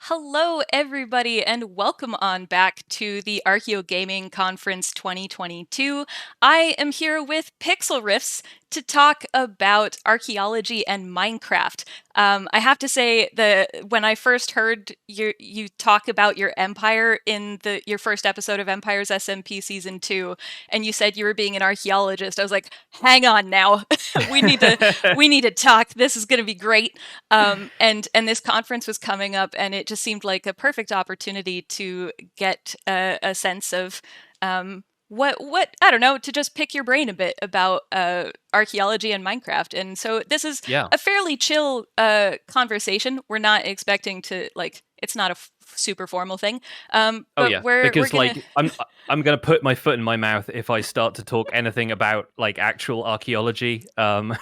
Hello, everybody, and welcome on back to the ArchaeoGaming Conference 2022. I am here with Pixlriffs to talk about archaeology and Minecraft. I have to say that when I first heard you talk about your empire in your first episode of Empires SMP Season 2, and you said you were being an archaeologist, I was like, hang on now. we need to talk. This is going to be great. And this conference was coming up, and it just seemed like a perfect opportunity to get a sense of what I don't know, to just pick your brain a bit about archaeology and Minecraft. And so this is Yeah. a fairly chill conversation. We're not expecting to it's not a super formal thing. Oh But yeah. we're Because gonna I'm gonna put my foot in my mouth if I start to talk anything about like actual archaeology. which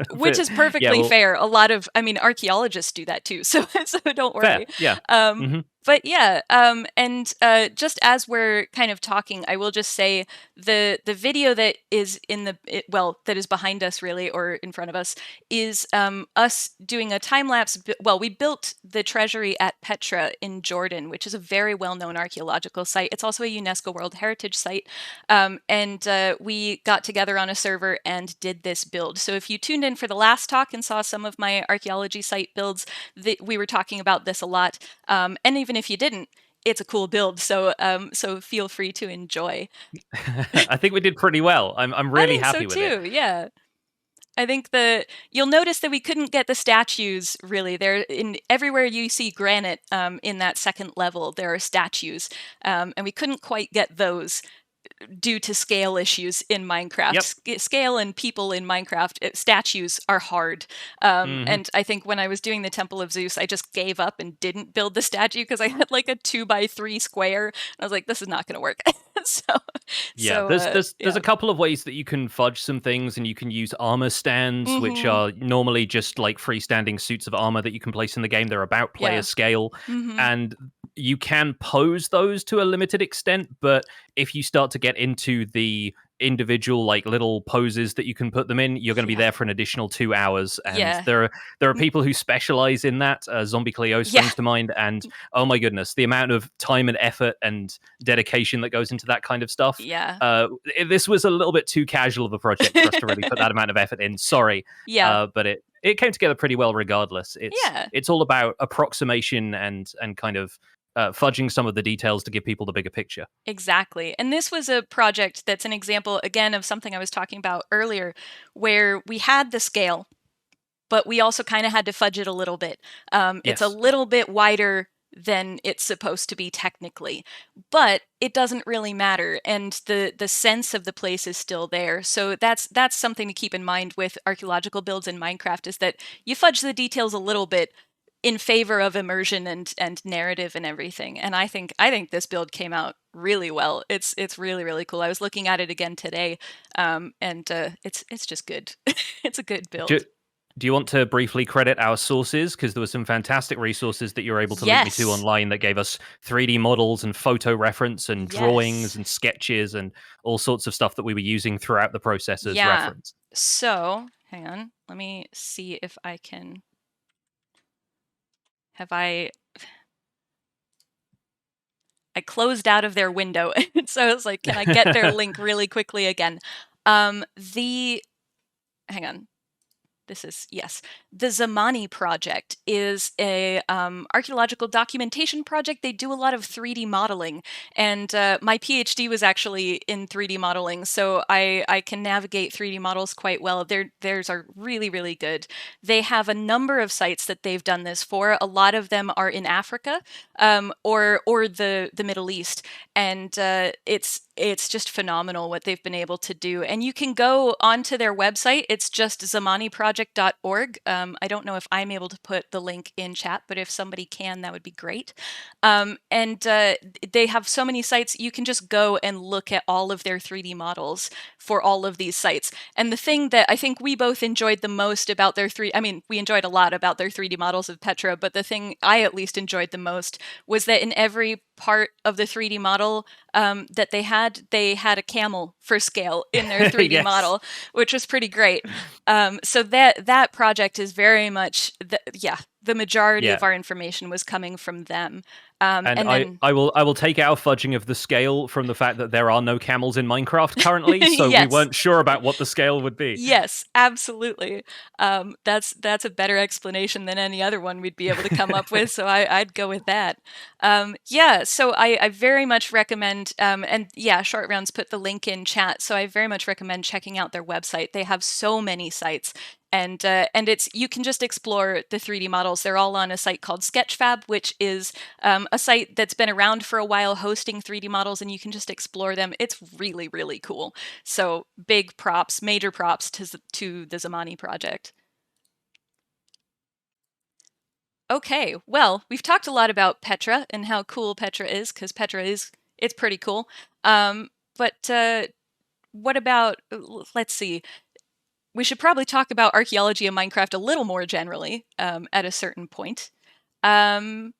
But is yeah, perfectly well, fair. A lot of, I mean, archaeologists do that too, so so don't fair. worry. Yeah. Um, hmm but yeah, and just as we're kind of talking, I will just say the video that is that is behind us really, or in front of us, is us doing a time lapse. Well, we built the treasury at Petra in Jordan, which is a very well known archaeological site. It's also a UNESCO World Heritage Site, and we got together on a server and did this build. So if you tuned in for the last talk and saw some of my archaeology site builds, we were talking about this a lot. And even if you didn't, it's a cool build. So feel free to enjoy. I think we did pretty well. I'm I really think so happy with it. too. Yeah. I think you'll notice that we couldn't get the statues really. There in everywhere you see granite in that second level, there are statues, and we couldn't quite get those due to scale issues in Yep. Minecraft. Scale and people in Minecraft, statues are hard. hmm And I think when I was doing the Temple of Zeus, I just gave up and didn't build the statue because I had like a 2x3 square. I was like, this is not going to work. so, Yeah, so there's yeah. a couple of ways that you can fudge some things, and you can use armor stands, which Mm-hmm. are normally just like freestanding suits of armor that you can place in the game. They're about player Yeah. scale, Mm-hmm. and you can pose those to a limited extent. But if you start to get into the individual like little poses that you can put them in, you're going to be Yeah. there for an additional 2 hours. And Yeah. there are people who specialize in that. Zombie Cleo Yeah. springs to mind, and oh my goodness, the amount of time and effort and dedication that goes into that kind of stuff. Yeah. This was a little bit too casual of a project for us to really put that amount of effort in. Sorry, Yeah. but it came together pretty well regardless. Yeah. It's all about approximation and kind of fudging some of the details to give people the bigger picture. Exactly. And this was a project that's an example, again, of something I was talking about earlier, where we had the scale, but we also kind of had to fudge it a little bit. It's a Yes. little bit wider than it's supposed to be technically, but it doesn't really matter, and the sense of the place is still there. So that's something to keep in mind with archaeological builds in Minecraft, is that you fudge the details a little bit in favor of immersion and narrative and everything. And I think this build came out really well. It's really really cool. I was looking at it again today, and it's just good. It's a good Do, build. do you want to briefly credit our sources? Because there were some fantastic resources that you were able to link me to Yes. online that gave us 3D models and photo reference and drawings Yes. and sketches and all sorts of stuff that we were using throughout the process as Yeah. reference. So, hang on. Let me see if I can. Have I closed out of their window. So I was like, can I get their link really quickly again? The Hang on. This is, yes. The Zamani project is a archaeological documentation project. They do a lot of 3D modeling, and my PhD was actually in 3D modeling, so I can navigate 3D models quite well. Theirs are really really good. They have a number of sites that they've done this for. A lot of them are in Africa, or the Middle East, and it's just phenomenal what they've been able to do. And you can go onto their website. It's just zamaniproject.org. I don't know if I'm able to put the link in chat, but if somebody can, that would be great. And they have so many sites. You can just go and look at all of their 3D models for all of these sites. And the thing that I think we both enjoyed the most about I mean, we enjoyed a lot about their 3D models of Petra, but the thing I at least enjoyed the most was that in every part of the 3D model that they had, glad they had a camel for scale in their 3D Yes. model, which was pretty great. So that project is very much the majority of our information was coming from them. And then I will take our fudging of the scale from the fact that there are no camels in Minecraft currently, so we Yes. weren't sure about what the scale would be. Yes, absolutely. That's a better explanation than any other one we'd be able to come up with, so I'd go with that. So I very much recommend, and yeah, Short Rounds put the link in chat, so I very much recommend checking out their website. They have so many sites, and it's you can just explore the 3D models. They're all on a site called Sketchfab, which is a site that's been around for a while hosting 3D models, and you can just explore them. It's really, really cool. So big props, major props to the Zamani project. Okay, well, we've talked a lot about Petra and how cool Petra is, because Petra it's pretty cool. But what about, let's see, we should probably talk about archaeology in Minecraft a little more generally at a certain point. I'm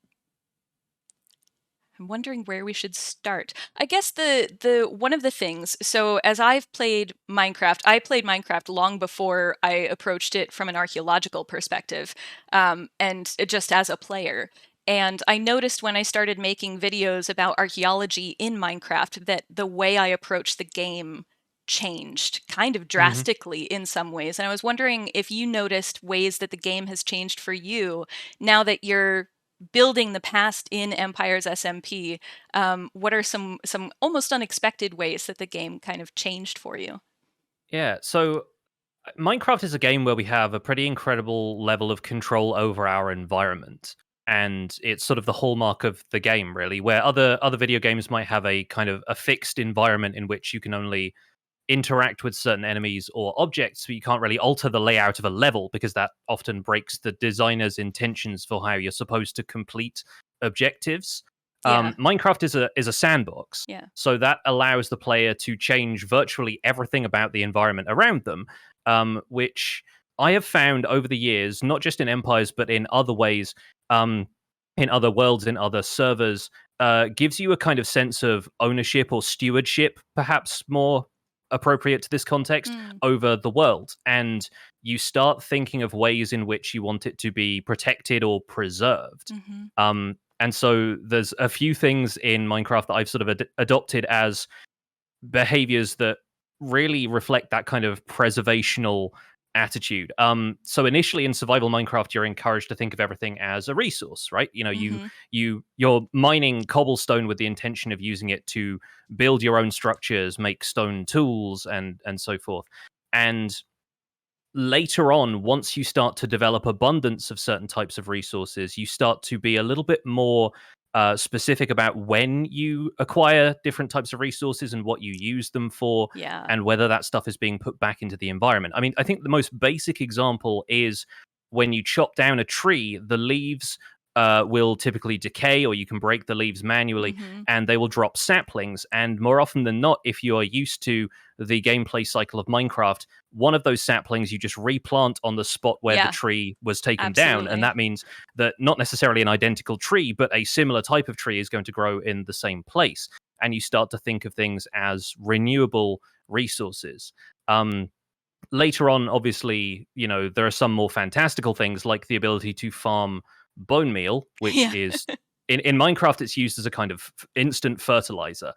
wondering where we should start. I guess the one of the things, so as I've played Minecraft, I played Minecraft long before I approached it from an archaeological perspective, and just as a player. And I noticed when I started making videos about archaeology in Minecraft that the way I approached the game changed kind of drastically in some ways. And I was wondering if you noticed ways that the game has changed for you now that you're building the past in Empires SMP. What are some almost unexpected ways that the game kind of changed for you? Yeah, so Minecraft is a game where we have a pretty incredible level of control over our environment. And it's sort of the hallmark of the game, really, where other video games might have a kind of a fixed environment in which you can only interact with certain enemies or objects, but you can't really alter the layout of a level because that often breaks the designer's intentions for how you're supposed to complete objectives. Yeah. Minecraft is a sandbox, Yeah. so that allows the player to change virtually everything about the environment around them, which I have found over the years, not just in Empires but in other ways, in other worlds, in other servers, gives you a kind of sense of ownership or stewardship, perhaps more appropriate to this context, over the world. And you start thinking of ways in which you want it to be protected or preserved. And so there's a few things in Minecraft that I've sort of adopted as behaviors that really reflect that kind of preservational attitude. So initially in survival Minecraft, you're encouraged to think of everything as a resource, right? You know, you're mining cobblestone with the intention of using it to build your own structures, make stone tools, and so forth. And later on, once you start to develop abundance of certain types of resources, you start to be a little bit more specific about when you acquire different types of resources and what you use them for, and whether that stuff is being put back into the environment. I mean, I think the most basic example is when you chop down a tree, the leaves will typically decay, or you can break the leaves manually, and they will drop saplings. And more often than not, if you are used to the gameplay cycle of Minecraft, one of those saplings you just replant on the spot where the tree was taken down. And that means that not necessarily an identical tree, but a similar type of tree is going to grow in the same place. And you start to think of things as renewable resources. Later on, obviously, you know, there are some more fantastical things like the ability to farm bone meal, which is in Minecraft, it's used as a kind of instant fertilizer.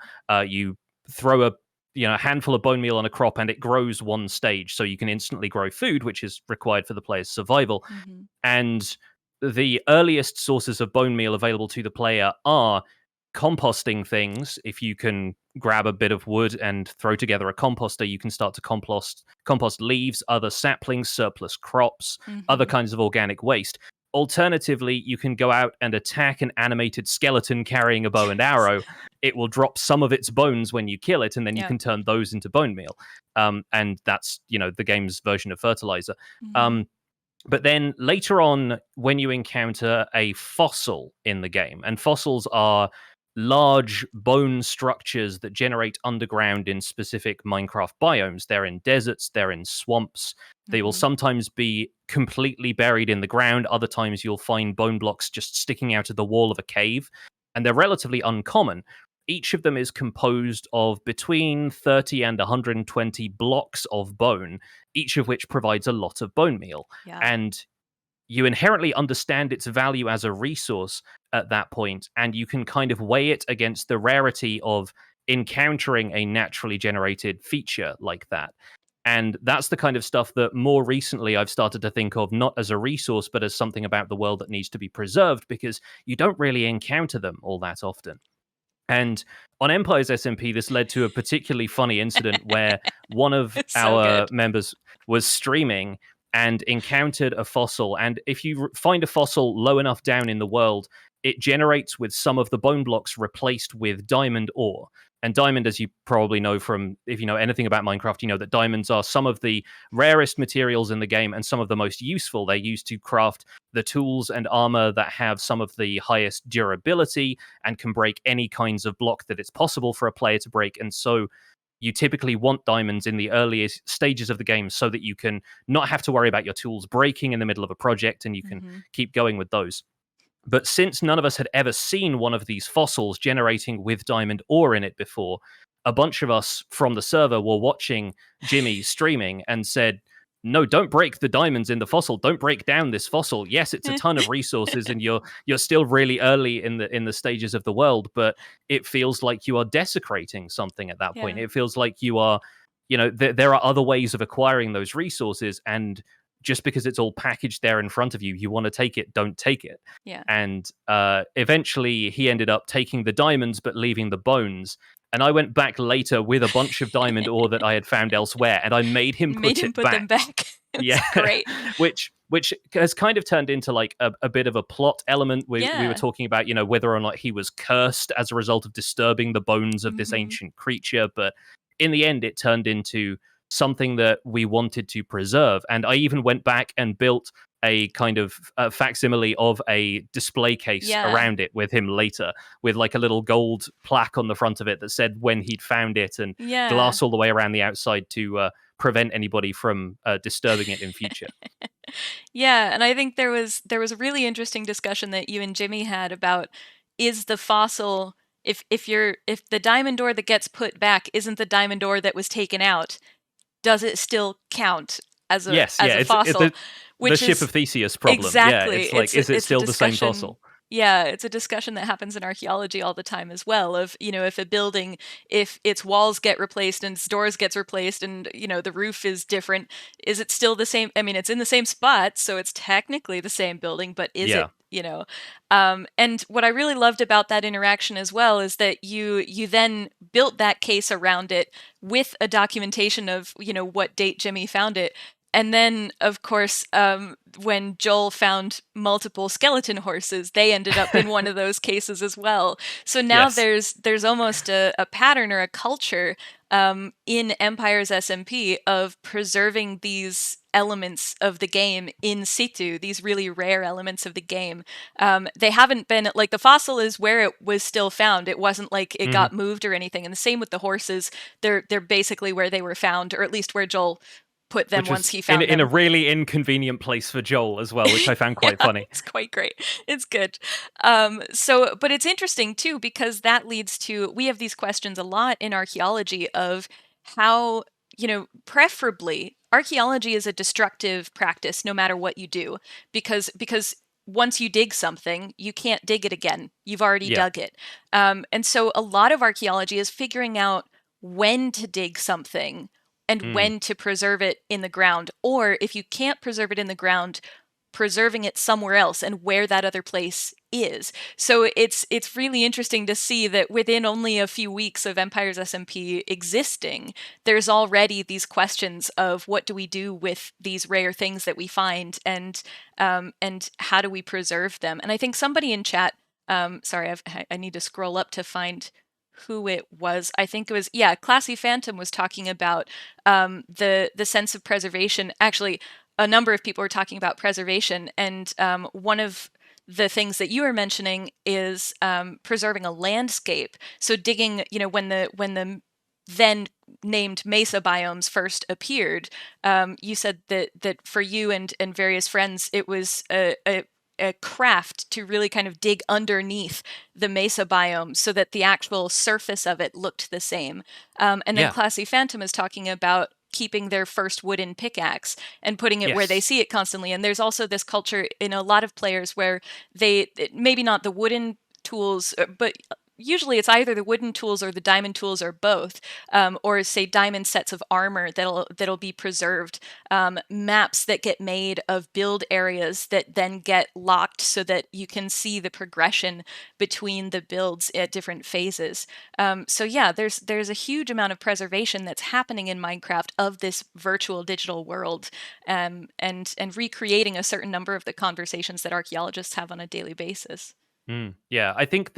You throw a handful of bone meal on a crop and it grows one stage, so you can instantly grow food, which is required for the player's survival. And the earliest sources of bone meal available to the player are composting things. If you can grab a bit of wood and throw together a composter, you can start to compost leaves, other saplings, surplus crops, other kinds of organic waste. Alternatively, you can go out and attack an animated skeleton carrying a bow and arrow. It will drop some of its bones when you kill it, and then you can turn those into bone meal. And that's, the game's version of fertilizer. But then later on, when you encounter a fossil in the game, and fossils are large bone structures that generate underground in specific Minecraft biomes. They're in deserts, they're in swamps. They will sometimes be completely buried in the ground. Other times you'll find bone blocks just sticking out of the wall of a cave. And they're relatively uncommon. each of them is composed of between 30 and 120 blocks of bone, each of which provides a lot of bone meal. Yeah. And you inherently understand its value as a resource at that point, and you can kind of weigh it against the rarity of encountering a naturally generated feature like that. And that's the kind of stuff that more recently I've started to think of not as a resource, but as something about the world that needs to be preserved, because you don't really encounter them all that often. And on Empires SMP, this led to a particularly funny incident where one of It's so our good. members was streaming and encountered a fossil. And if you find a fossil low enough down in the world, it generates with some of the bone blocks replaced with diamond ore. And diamond, as you probably know from, if you know anything about Minecraft, you know that diamonds are some of the rarest materials in the game and some of the most useful. They're used to craft the tools and armor that have some of the highest durability and can break any kinds of block that it's possible for a player to break. And so you typically want diamonds in the earliest stages of the game so that you can not have to worry about your tools breaking in the middle of a project and you can keep going with those. But since none of us had ever seen one of these fossils generating with diamond ore in it before, a bunch of us from the server were watching Jimmy streaming and said, "No, don't break the diamonds in the fossil. Don't break down this fossil. Yes, it's a ton of resources, and you're still really early in the stages of the world, but it feels like you are desecrating something at that point. Yeah. It feels like you are, there are other ways of acquiring those resources, and just because it's all packaged there in front of you, you want to take it, don't take it." Yeah. And eventually he ended up taking the diamonds but leaving the bones. And I went back later with a bunch of diamond ore that I had found elsewhere, and I made him put it them back. back. It's Yeah, great. which has kind of turned into like a bit of a plot element. We were talking about, whether or not he was cursed as a result of disturbing the bones of this ancient creature, but in the end, it turned into something that we wanted to preserve. And I even went back and built a kind of facsimile of a display case around it with him later, with like a little gold plaque on the front of it that said when he'd found it, and glass all the way around the outside to prevent anybody from disturbing it in future. Yeah, and I think there was a really interesting discussion that you and Jimmy had about, is the fossil, if the diamond ore that gets put back isn't the diamond ore that was taken out, does it still count as a fossil? The ship of Theseus problem. Exactly. Yeah, it's like, is it still the same fossil? Yeah, it's a discussion that happens in archaeology all the time as well, of, if a building, if its walls get replaced and its doors gets replaced and, the roof is different, is it still the same? I mean, it's in the same spot, so it's technically the same building, but is it, and what I really loved about that interaction as well is that you then built that case around it with a documentation of, what date Jimmy found it. And then, of course, when Joel found multiple skeleton horses, they ended up in one of those cases as well. So now there's almost a pattern or a culture in Empires SMP of preserving these elements of the game in situ, these really rare elements of the game. They haven't been, like, the fossil is where it was still found. It wasn't like it got moved or anything. And the same with the horses. They're basically where they were found, or at least where Joel put them once he found them. In a really inconvenient place for Joel as well, which I found quite funny. It's quite great. It's good. But it's interesting too, because that leads to, we have these questions a lot in archaeology of how, preferably archaeology is a destructive practice no matter what you do, because once you dig something, you can't dig it again. You've already dug it. And so a lot of archaeology is figuring out when to dig something and when to preserve it in the ground. Or if you can't preserve it in the ground, preserving it somewhere else and where that other place is. So it's really interesting to see that within only a few weeks of Empires SMP existing, there's already these questions of what do we do with these rare things that we find, and how do we preserve them? And I think somebody in chat, sorry, I need to scroll up to find who it was. I think it was, Classy Phantom was talking about the sense of preservation. Actually, a number of people were talking about preservation, and one of the things that you were mentioning is preserving a landscape. So digging, when the then named mesa biomes first appeared, you said that for you and various friends, it was a craft to really kind of dig underneath the mesa biome so that the actual surface of it looked the same. And then Yeah. Classy Phantom is talking about keeping their first wooden pickaxe and putting it where they Yes. see it constantly. And there's also this culture in a lot of players where maybe not the wooden tools, but usually it's either the wooden tools or the diamond tools or both, or say diamond sets of armor that'll be preserved, maps that get made of build areas that then get locked so that you can see the progression between the builds at different phases. So yeah, there's a huge amount of preservation that's happening in Minecraft of this virtual digital world, and recreating a certain number of the conversations that archaeologists have on a daily basis. Yeah, I think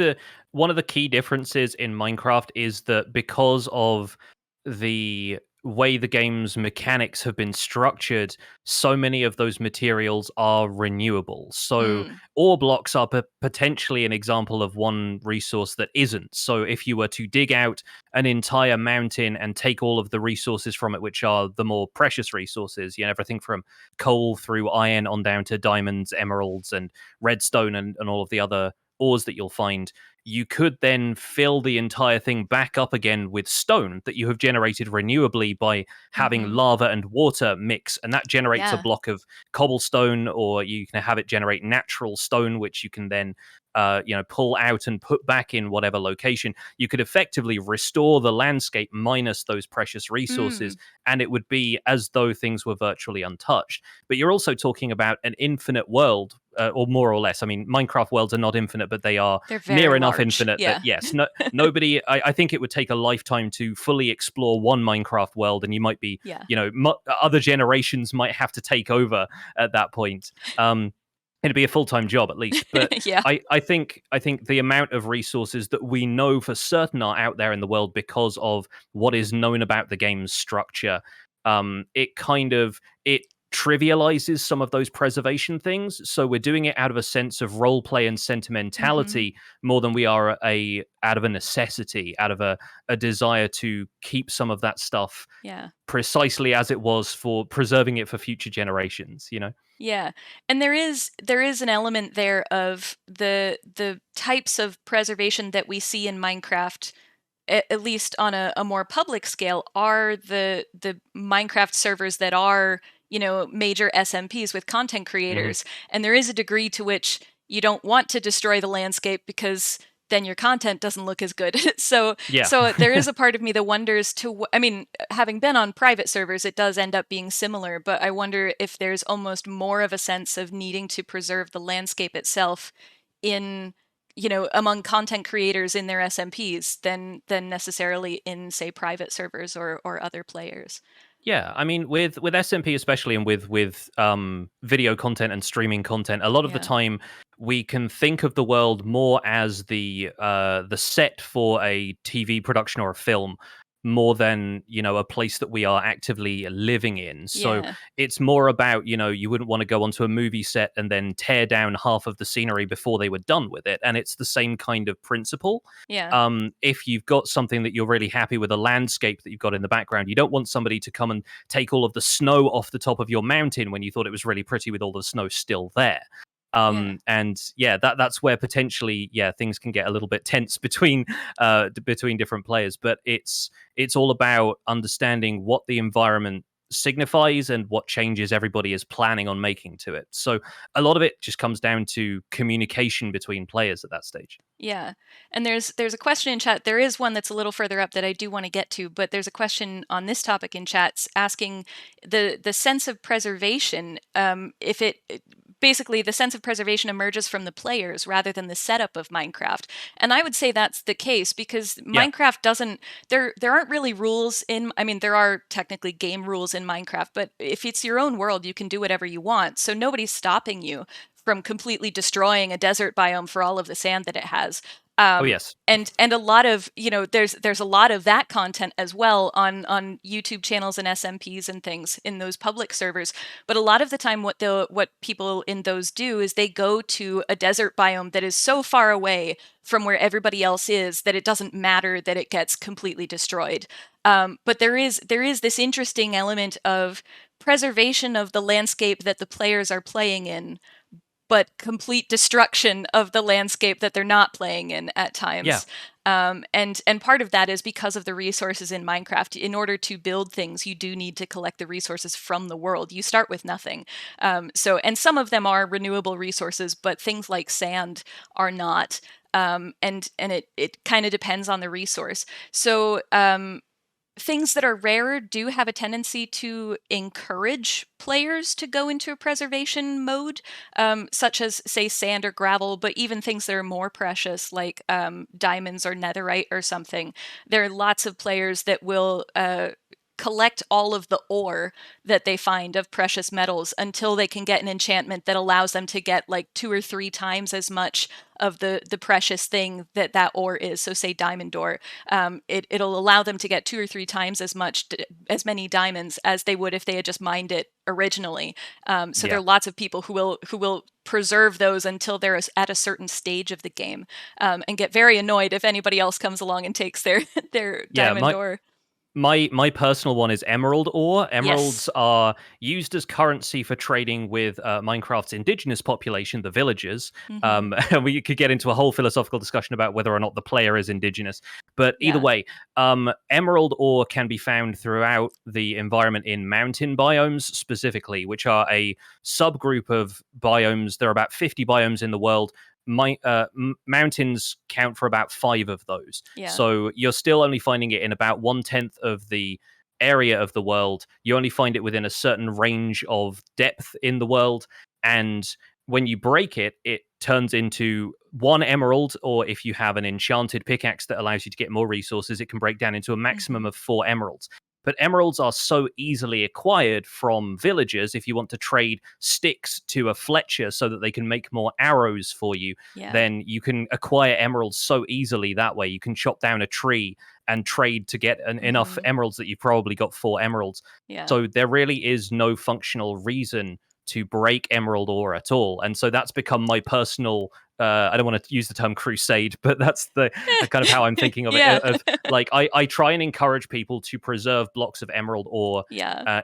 one of the key differences in Minecraft is that because of the way the game's mechanics have been structured, so many of those materials are renewable. So Mm. ore blocks are potentially an example of one resource that isn't. So if you were to dig out an entire mountain and take all of the resources from it, which are the more precious resources, everything from coal through iron on down to diamonds, emeralds, and redstone, and all of the other ores that you'll find, you could then fill the entire thing back up again with stone that you have generated renewably by having Mm-hmm. lava and water mix, and that generates a Yeah. block of cobblestone, or you can have it generate natural stone, which you can then pull out and put back in whatever location. You could effectively restore the landscape minus those precious resources, Mm. and it would be as though things were virtually untouched. But you're also talking about an infinite world, or more or less. I mean, Minecraft worlds are not infinite, but they are They're very near enough large. infinite that Yeah. yes, nobody. I think it would take a lifetime to fully explore one Minecraft world, and you might be, Yeah. other generations might have to take over at that point. It'd be a full-time job at least, but Yeah. I think the amount of resources that we know for certain are out there in the world because of what is known about the game's structure, it trivializes some of those preservation things. So we're doing it out of a sense of role play and Mm-hmm. sentimentality more than we are out of a necessity, out of a desire to keep some of that stuff Yeah. precisely as it was, for preserving it for future generations. Yeah. And there is an element there of the types of preservation that we see in Minecraft, at least on a more public scale, are the Minecraft servers that are, major SMPs with content Hmm. creators. And there is a degree to which you don't want to destroy the landscape because then your content doesn't look as good. so Yeah. so there is a part of me that wonders I mean, having been on private servers, it does end up being similar, but I wonder if there's almost more of a sense of needing to preserve the landscape itself in among content creators in their SMPs than necessarily in, say, private servers or other players. Yeah, I mean, with SMP especially, and with video content and streaming content, a lot of the Yeah. time we can think of the world more as the set for a TV production or a film, more than a place that we are actively living in. So Yeah. it's more about, you wouldn't want to go onto a movie set and then tear down half of the scenery before they were done with it, and it's the same kind of principle. Yeah. If you've got something that you're really happy with, a landscape that you've got in the background, you don't want somebody to come and take all of the snow off the top of your mountain when you thought it was really pretty with all the snow still there. Yeah. And yeah, that's where potentially, things can get a little bit tense between different players. But it's all about understanding what the environment signifies and what changes everybody is planning on making to it. So a lot of it just comes down to communication between players at that stage. Yeah. And there's a question in chat. There is one that's a little further up that I do want to get to, but there's a question on this topic in chats asking the sense of preservation, if basically the sense of preservation emerges from the players rather than the setup of Minecraft. And I would say that's the case because Yeah. Minecraft doesn't there aren't really rules in I mean there are technically game rules in Minecraft, but if it's your own world, you can do whatever you want. So nobody's stopping you from completely destroying a desert biome for all of the sand that it has. Oh yes. And a lot of there's a lot of that content as well on YouTube channels and SMPs and things in those public servers. But a lot of the time, what people in those do is they go to a desert biome that is so far away from where everybody else is that it doesn't matter that it gets completely destroyed. But there is this interesting element of preservation of the landscape that the players are playing in, but complete destruction of the landscape that they're not playing in at times. And part of that is because of the resources in Minecraft. In order to build things, you do need to collect the resources from the world. You start with nothing. And some of them are renewable resources, but things like sand are not. And it kind of depends on the resource. So things that are rarer do have a tendency to encourage players to go into a preservation mode, such as, say, sand or gravel, but even things that are more precious, like diamonds or netherite or something. There are lots of players that will collect all of the ore that they find of precious metals until they can get an enchantment that allows them to get like 2 or 3 times as much of the precious thing that ore is. So say diamond ore, it'll allow them to get 2 or 3 times as many diamonds as they would if they had just mined it originally. So there are lots of people who will preserve those until they're at a certain stage of the game, and get very annoyed if anybody else comes along and takes their diamond ore. My personal one is emerald ore. Emeralds Yes. are used as currency for trading with Minecraft's indigenous population, the villagers. And we could get into a whole philosophical discussion about whether or not the player is indigenous. But either way, emerald ore can be found throughout the environment in mountain biomes specifically, which are a subgroup of biomes. There are about 50 biomes in the world. Mountains count for about 5 of those. So you're still only finding it in about 1/10 of the area of the world. You only find it within a certain range of depth in the world, and when you break it, it turns into 1 emerald, or if you have an enchanted pickaxe that allows you to get more resources, it can break down into a maximum of 4 emeralds. But emeralds are so easily acquired from villagers. If you want to trade sticks to a fletcher so that they can make more arrows for you, then you can acquire emeralds so easily that way. You can chop down a tree and trade to get enough emeralds that you've probably got 4 emeralds. So there really is no functional reason to break emerald ore at all. And so that's become my personal, I don't want to use the term crusade, but that's the kind of how I'm thinking of it. Of like, I try and encourage people to preserve blocks of emerald ore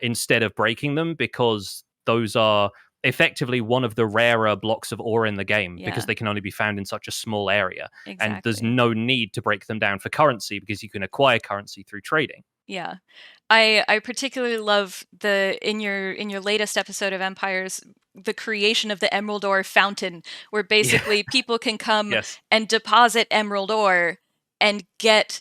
instead of breaking them, because those are effectively one of the rarer blocks of ore in the game, because they can only be found in such a small area. And there's no need to break them down for currency, because you can acquire currency through trading. Yeah. I particularly love in your latest episode of Empires, the creation of the emerald ore fountain, where basically people can come and deposit emerald ore and get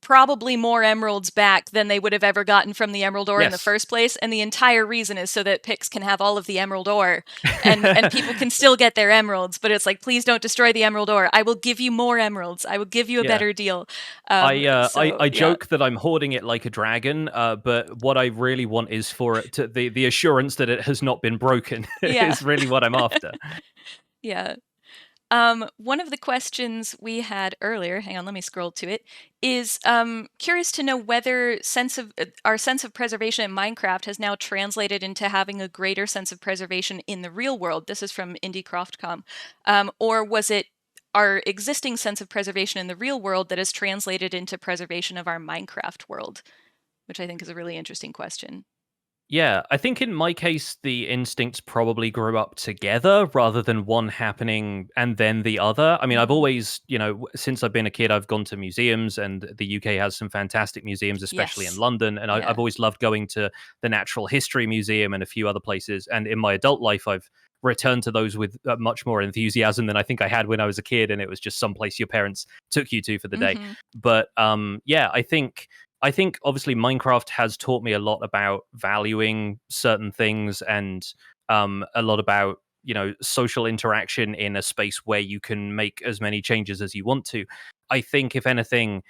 probably more emeralds back than they would have ever gotten from the emerald ore in the first place. And the entire reason is so that Pix can have all of the emerald ore, and people can still get their emeralds. But it's like, please don't destroy the emerald ore. I will give you more emeralds. I will give you a better deal. I joke that I'm hoarding it like a dragon, but what I really want is for it to, the assurance that it has not been broken is really what I'm after. One of the questions we had earlier, hang on, let me scroll to it, is curious to know whether our sense of preservation in Minecraft has now translated into having a greater sense of preservation in the real world. This is from IndieCraftCom. Or was it our existing sense of preservation in the real world that has translated into preservation of our Minecraft world? Which I think is a really interesting question. Yeah, I think in my case, the instincts probably grew up together rather than one happening and then the other. I mean, I've always, since I've been a kid, I've gone to museums, and the UK has some fantastic museums, especially in London. And I've always loved going to the Natural History Museum and a few other places. And in my adult life, I've returned to those with much more enthusiasm than I think I had when I was a kid. And it was just someplace your parents took you to for the day. But yeah, I think obviously Minecraft has taught me a lot about valuing certain things, and a lot about, social interaction in a space where you can make as many changes as you want to. I think, if anything,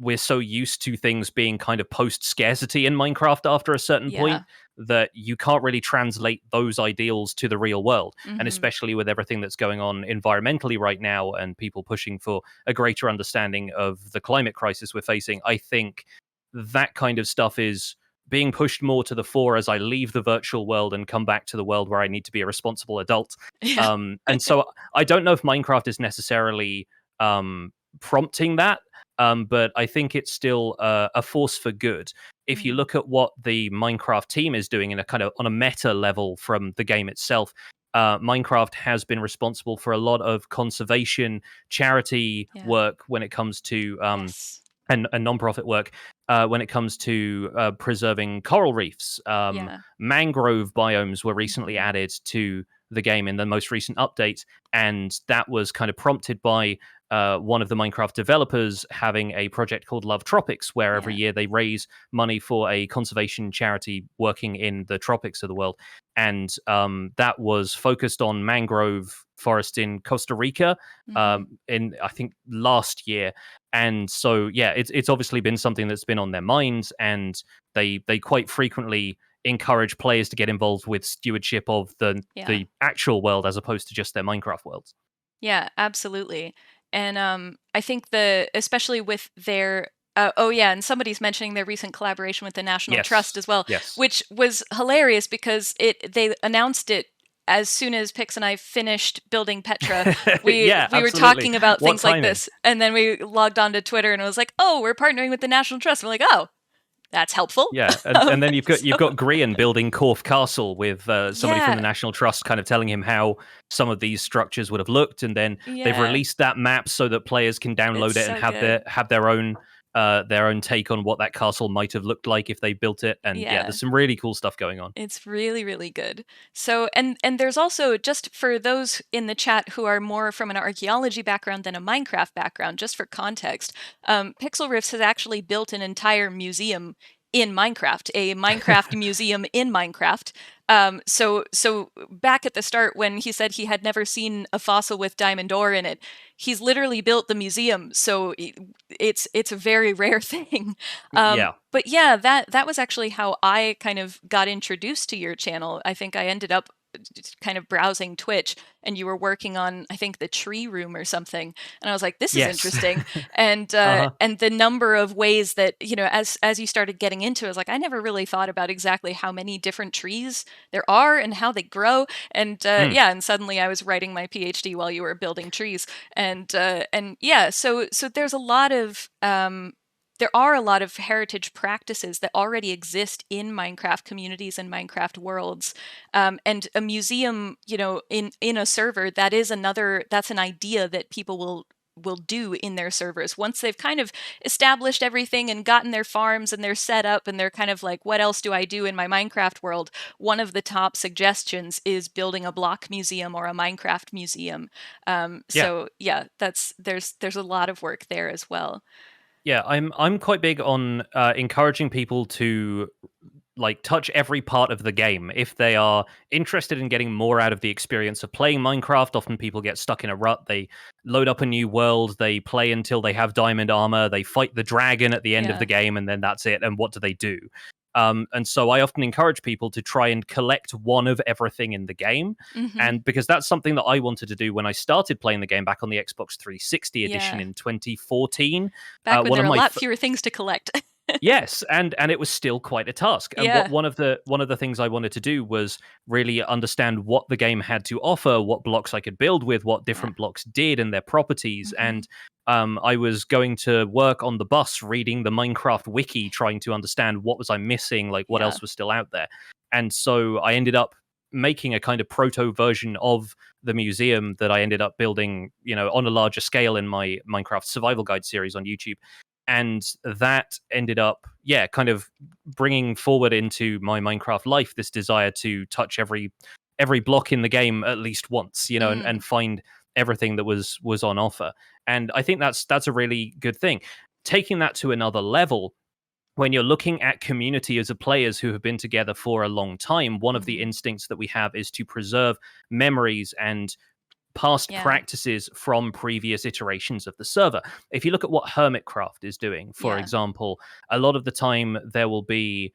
we're so used to things being kind of post scarcity in Minecraft after a certain point that you can't really translate those ideals to the real world. And especially with everything that's going on environmentally right now, and people pushing for a greater understanding of the climate crisis we're facing, I think that kind of stuff is being pushed more to the fore as I leave the virtual world and come back to the world where I need to be a responsible adult. And so I don't know if Minecraft is necessarily prompting that. But I think it's still a force for good. If you look at what the Minecraft team is doing in a kind of on a meta level from the game itself, Minecraft has been responsible for a lot of conservation charity work when it comes to Yes. and non-profit work when it comes to preserving coral reefs. Mangrove biomes were recently added to the game in the most recent update, and that was kind of prompted by one of the Minecraft developers having a project called Love Tropics, where every year they raise money for a conservation charity working in the tropics of the world. And that was focused on mangrove forest in Costa Rica in, I think, last year. And so, yeah, it's obviously been something that's been on their minds, and they quite frequently encourage players to get involved with stewardship of the actual world as opposed to just their Minecraft worlds. Yeah, absolutely. And I think especially with their and somebody's mentioning their recent collaboration with the National Trust as well, which was hilarious because they announced it as soon as Pix and I finished building Petra. We were talking about things like this, and then we logged on to Twitter and it was like, oh, we're partnering with the National Trust. We're like, oh, that's helpful. Yeah, and then you've got Grian building Corf Castle with somebody from the National Trust kind of telling him how some of these structures would have looked, and then they've released that map so that players can download it and have their own take on what that castle might have looked like if they built it. And there's some really cool stuff going on. It's really, really good. So, and there's also, just for those in the chat who are more from an archaeology background than a Minecraft background, just for context, Pixlriffs has actually built an entire museum in Minecraft, a Minecraft museum in Minecraft. So back at the start, when he said he had never seen a fossil with diamond ore in it, he's literally built the museum. So it's a very rare thing. But yeah, that was actually how I kind of got introduced to your channel. I think I ended up kind of browsing Twitch, and you were working on, I think, the tree room or something, and I was like, this is interesting. And and the number of ways that, as you started getting into it, I was like, I never really thought about exactly how many different trees there are and how they grow. And and suddenly I was writing my PhD while you were building trees. And so there's a lot of there are a lot of heritage practices that already exist in Minecraft communities and Minecraft worlds. And a museum, in a server, that's an idea that people will do in their servers. Once they've kind of established everything and gotten their farms and they're set up and they're kind of like, what else do I do in my Minecraft world? One of the top suggestions is building a block museum or a Minecraft museum. So yeah, there's a lot of work there as well. Yeah, I'm quite big on encouraging people to touch every part of the game if they are interested in getting more out of the experience of playing Minecraft. Often people get stuck in a rut. They load up a new world, they play until they have diamond armor, they fight the dragon at the end of the game, and then that's it. And what do they do? And so I often encourage people to try and collect one of everything in the game. And because that's something that I wanted to do when I started playing the game back on the Xbox 360 edition in 2014. Back when there were a lot fewer things to collect. Yes, and it was still quite a task. And one of the things I wanted to do was really understand what the game had to offer, what blocks I could build with, what different blocks did, and their properties. And I was going to work on the bus reading the Minecraft wiki, trying to understand what was I missing, what else was still out there. And so I ended up making a kind of proto version of the museum that I ended up building, on a larger scale in my Minecraft survival guide series on YouTube. And that ended up, kind of bringing forward into my Minecraft life this desire to touch every block in the game at least once, and find everything that was on offer. And I think that's a really good thing. Taking that to another level, when you're looking at community as a players who have been together for a long time, one of the instincts that we have is to preserve memories and past practices from previous iterations of the server. If you look at what Hermitcraft is doing, for example, a lot of the time there will be,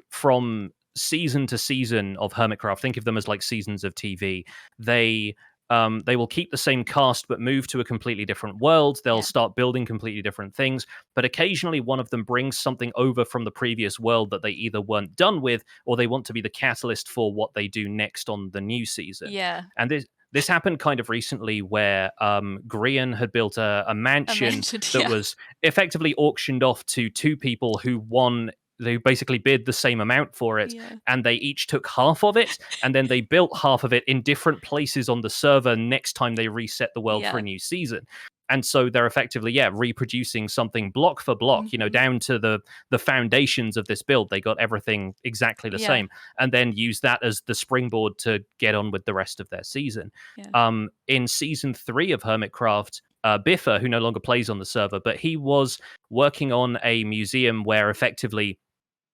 from season to season of Hermitcraft, think of them as like seasons of TV. They will keep the same cast but move to a completely different world. They'll start building completely different things, but occasionally one of them brings something over from the previous world that they either weren't done with, or they want to be the catalyst for what they do next on the new season. And this happened kind of recently where Grian had built a mansion that was effectively auctioned off to two people who won they basically bid the same amount for it, Yeah. and they each took half of it, and then they built half of it in different places on the server next time they reset the world for a Yeah. new season. And so they're effectively, reproducing something block for block, down to the foundations of this build. They got everything exactly the Yeah. same, and then use that as the springboard to get on with the rest of their season. Yeah. In season 3 of Hermitcraft, Biffa, who no longer plays on the server, but he was working on a museum where effectively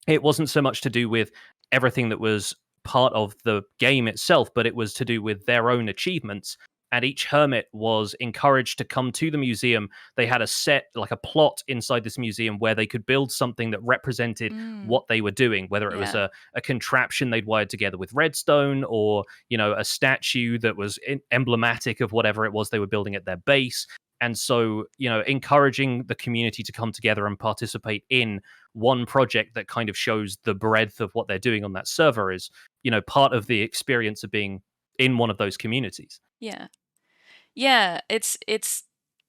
it wasn't so much to do with everything that was part of the game itself, but it was to do with their own achievements. And each hermit was encouraged to come to the museum. They had a set, like a plot inside this museum where they could build something that represented what they were doing, whether it was Yeah. a contraption they'd wired together with redstone, or, a statue that was emblematic of whatever it was they were building at their base. And so, encouraging the community to come together and participate in one project that kind of shows the breadth of what they're doing on that server is, part of the experience of being in one of those communities. Yeah. Yeah, it's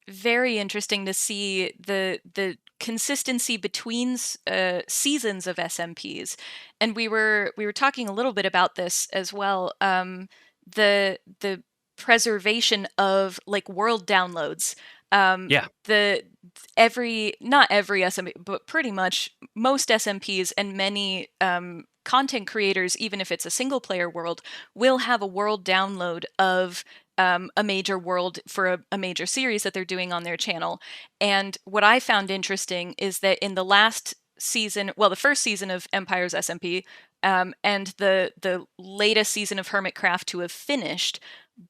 very interesting to see the consistency between seasons of SMPs, and we were talking a little bit about this as well. The preservation of like world downloads. Yeah. The not every SMP, but pretty much most SMPs and many content creators, even if it's a single player world, will have a world download of a major world for a major series that they're doing on their channel. And what I found interesting is that in the last season, well, the first season of Empires SMP, and the latest season of Hermitcraft to have finished,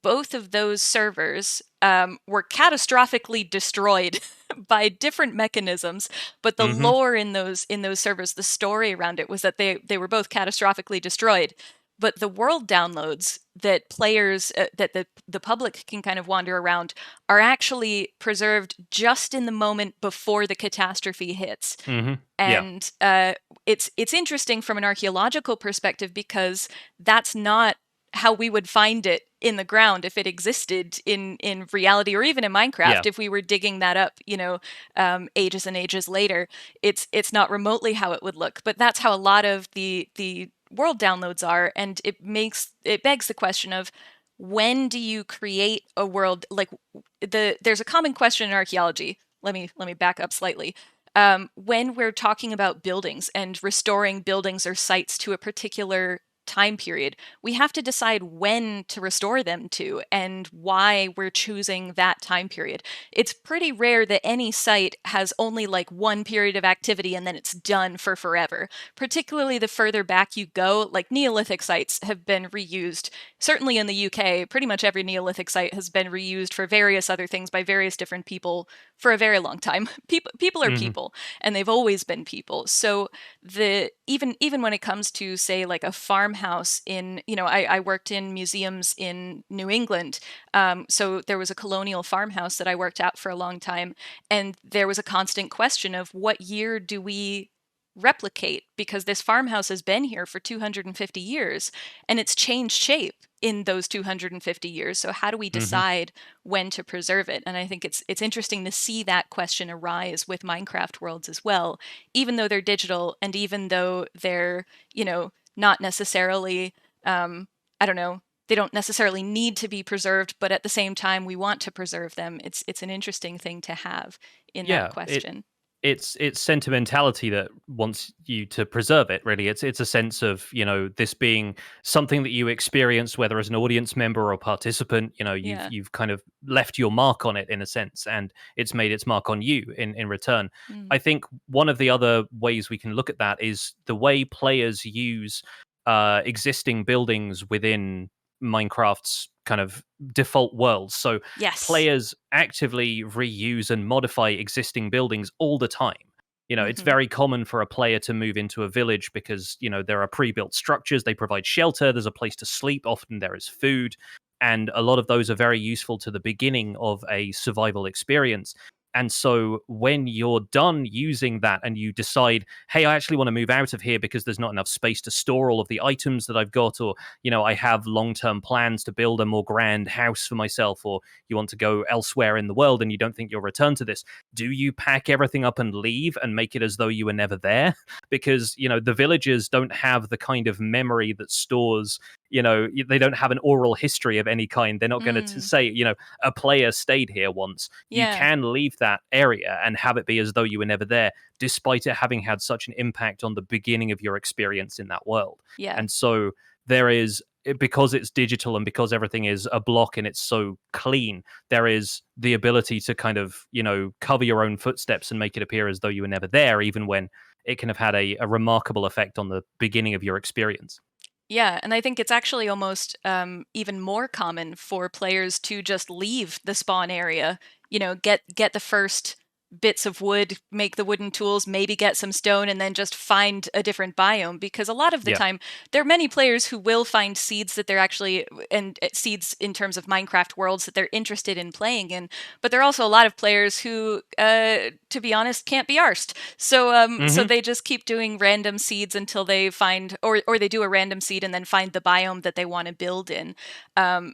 both of those servers were catastrophically destroyed by different mechanisms. But the lore in those servers, the story around it was that they were both catastrophically destroyed. But the world downloads that players, that the public can kind of wander around, are actually preserved just in the moment before the catastrophe hits. Yeah. And it's interesting from an archaeological perspective, because that's not how we would find it in the ground if it existed in reality, or even in Minecraft. Yeah. If we were digging that up, ages and ages later, it's not remotely how it would look. But that's how a lot of the world downloads are, and it begs the question of, when do you create a world? Like, there's a common question in archaeology. Let me back up slightly. When we're talking about buildings and restoring buildings or sites to a particular time period, we have to decide when to restore them to and why we're choosing that time period. It's pretty rare that any site has only like one period of activity and then it's done for forever. Particularly the further back you go, like Neolithic sites have been reused. Certainly in the UK, pretty much every Neolithic site has been reused for various other things by various different people for a very long time. People are people, and they've always been people. So even when it comes to, say, like a farmhouse in, I worked in museums in New England, so there was a colonial farmhouse that I worked at for a long time, and there was a constant question of, what year do we replicate? Because this farmhouse has been here for 250 years, and it's changed shape in those 250 years. So how do we decide when to preserve it? And I think it's interesting to see that question arise with Minecraft worlds as well, even though they're digital, and even though they're, not necessarily, I don't know, they don't necessarily need to be preserved, but at the same time, we want to preserve them. It's an interesting thing to have in that question. It's sentimentality that wants you to preserve it. Really, it's a sense of, this being something that you experience, whether as an audience member or participant. You've kind of left your mark on it in a sense, and it's made its mark on you in return. I think one of the other ways we can look at that is the way players use existing buildings within Minecraft's kind of default world. So Yes. players actively reuse and modify existing buildings all the time. It's very common for a player to move into a village because, there are pre-built structures, they provide shelter, there's a place to sleep, often there is food, and a lot of those are very useful to the beginning of a survival experience. And so when you're done using that and you decide, hey, I actually want to move out of here because there's not enough space to store all of the items that I've got, or, I have long-term plans to build a more grand house for myself, or you want to go elsewhere in the world and you don't think you'll return to this, do you pack everything up and leave and make it as though you were never there? Because, the villagers don't have the kind of memory that stores, they don't have an oral history of any kind. They're not going to say, a player stayed here once. You can leave that area and have it be as though you were never there, despite it having had such an impact on the beginning of your experience in that world. And so there is, because it's digital and because everything is a block and it's so clean, there is the ability to kind of, cover your own footsteps and make it appear as though you were never there, even when it can have had a remarkable effect on the beginning of your experience. Yeah, and I think it's actually almost even more common for players to just leave the spawn area, get the first bits of wood, make the wooden tools, maybe get some stone, and then just find a different biome. Because a lot of the time, there are many players who will find seeds that they're actually, and seeds in terms of Minecraft worlds that they're interested in playing in. But there are also a lot of players who, to be honest, can't be arsed. So, so they just keep doing random seeds until they find, or they do a random seed and then find the biome that they want to build in. So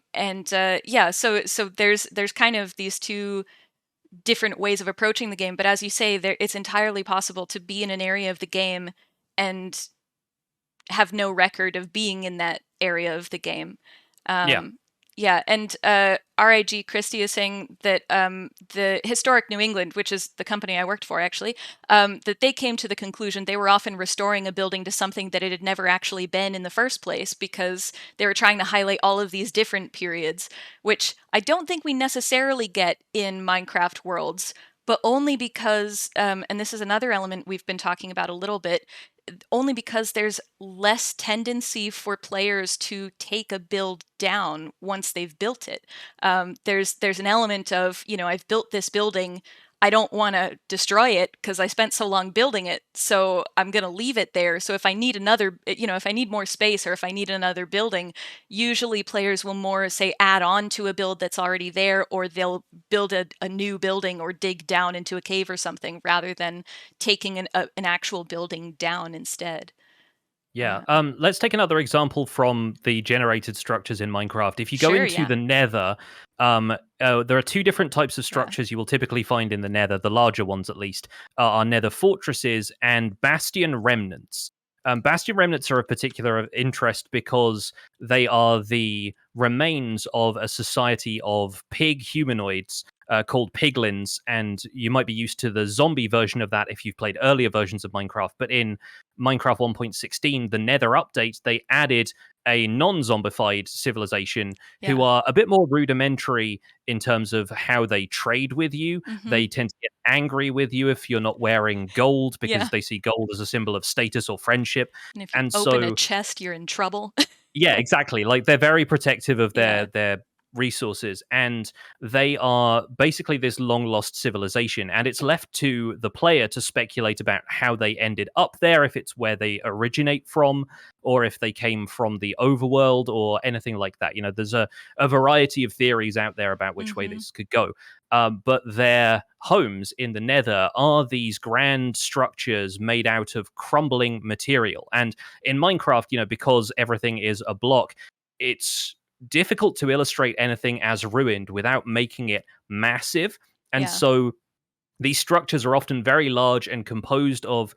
there's kind of these two different ways of approaching the game, but as you say, it's entirely possible to be in an area of the game and have no record of being in that area of the game. And RIG Christie is saying that the Historic New England, which is the company I worked for actually, that they came to the conclusion they were often restoring a building to something that it had never actually been in the first place, because they were trying to highlight all of these different periods, which I don't think we necessarily get in Minecraft worlds, but only because, and this is another element we've been talking about a little bit, only because there's less tendency for players to take a build down once they've built it. There's an element of, I've built this building, I don't want to destroy it because I spent so long building it, so I'm going to leave it there. So if I need another, if I need more space or if I need another building, usually players will more, say, add on to a build that's already there, or they'll build a new building or dig down into a cave or something, rather than taking an actual building down instead. Yeah. Let's take another example from the generated structures in Minecraft. If you go into the Nether, there are two different types of structures you will typically find in the Nether. The larger ones, at least, are Nether fortresses and bastion remnants. Bastion remnants are of particular interest because they are the remains of a society of pig humanoids called piglins, and you might be used to the zombie version of that if you've played earlier versions of Minecraft. But in Minecraft 1.16, the Nether update, they added a non-zombified civilization who are a bit more rudimentary in terms of how they trade with you. They tend to get angry with you if you're not wearing gold, because they see gold as a symbol of status or friendship. And if you open a chest, you're in trouble. Yeah, exactly. Like, they're very protective of their resources, and they are basically this long lost civilization, and it's left to the player to speculate about how they ended up there, if it's where they originate from, or if they came from the overworld or anything like that. There's a variety of theories out there about which way this could go. But their homes in the Nether are these grand structures made out of crumbling material. And in Minecraft, because everything is a block, it's difficult to illustrate anything as ruined without making it massive. And so these structures are often very large and composed of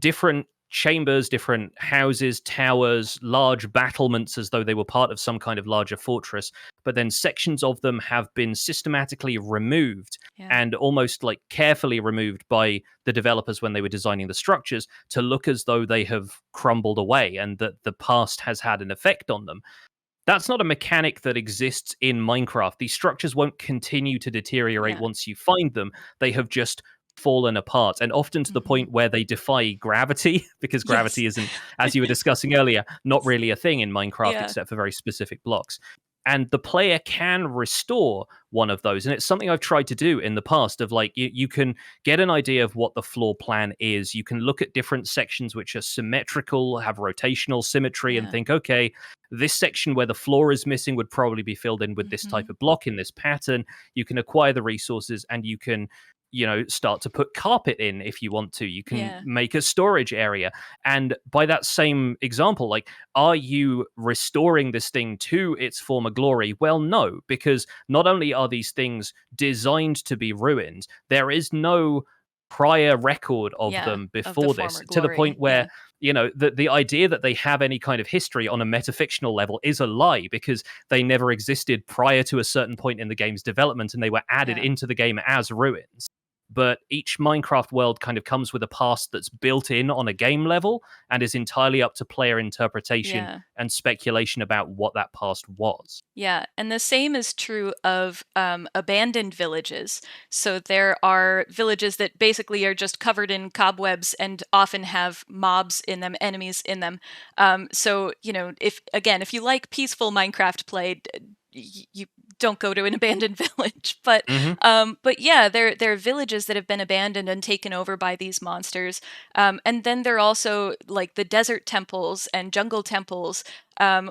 different chambers, different houses, towers, large battlements, as though they were part of some kind of larger fortress. But then sections of them have been systematically removed and almost like carefully removed by the developers when they were designing the structures, to look as though they have crumbled away and that the past has had an effect on them. That's not a mechanic that exists in Minecraft. These structures won't continue to deteriorate once you find them. They have just fallen apart, and often to the point where they defy gravity, because gravity isn't, as you were discussing earlier, not really a thing in Minecraft except for very specific blocks. And the player can restore one of those. And it's something I've tried to do in the past, of like, you can get an idea of what the floor plan is. You can look at different sections which are symmetrical, have rotational symmetry, and think, okay, this section where the floor is missing would probably be filled in with this type of block in this pattern. You can acquire the resources, and you can start to put carpet in if you want to. You can Yeah. make a storage area. And by that same example, like, are you restoring this thing to its former glory? Well, no, because not only are these things designed to be ruined, there is no prior record of Yeah. them Of the before this, former to the point glory. where Yeah. the idea that they have any kind of history on a metafictional level is a lie, because they never existed prior to a certain point in the game's development, and they were added Yeah. into the game as ruins. But each Minecraft world kind of comes with a past that's built in on a game level and is entirely up to player interpretation Yeah. and speculation about what that past was. Yeah, and the same is true of abandoned villages. So there are villages that basically are just covered in cobwebs and often have mobs in them, enemies in them. So, if you like peaceful Minecraft play, you don't go to an abandoned village. But Mm-hmm. but yeah, there are villages that have been abandoned and taken over by these monsters. And then there are also like the desert temples and jungle temples,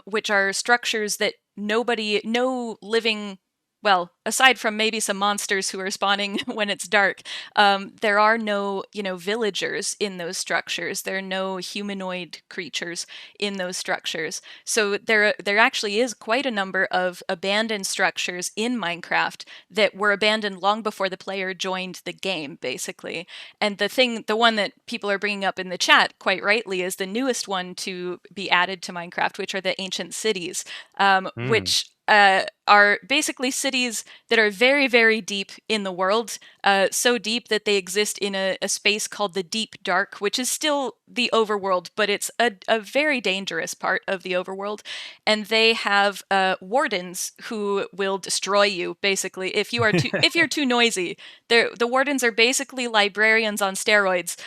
which are structures that no living, well, aside from maybe some monsters who are spawning when it's dark, there are no, villagers in those structures. There are no humanoid creatures in those structures. So there actually is quite a number of abandoned structures in Minecraft that were abandoned long before the player joined the game, basically. And the one that people are bringing up in the chat, quite rightly, is the newest one to be added to Minecraft, which are the ancient cities, Mm. which are basically cities that are very, very deep in the world, so deep that they exist in a space called the Deep Dark, which is still the overworld, but it's a very dangerous part of the overworld. And they have wardens who will destroy you, basically, if you're too noisy. The wardens are basically librarians on steroids.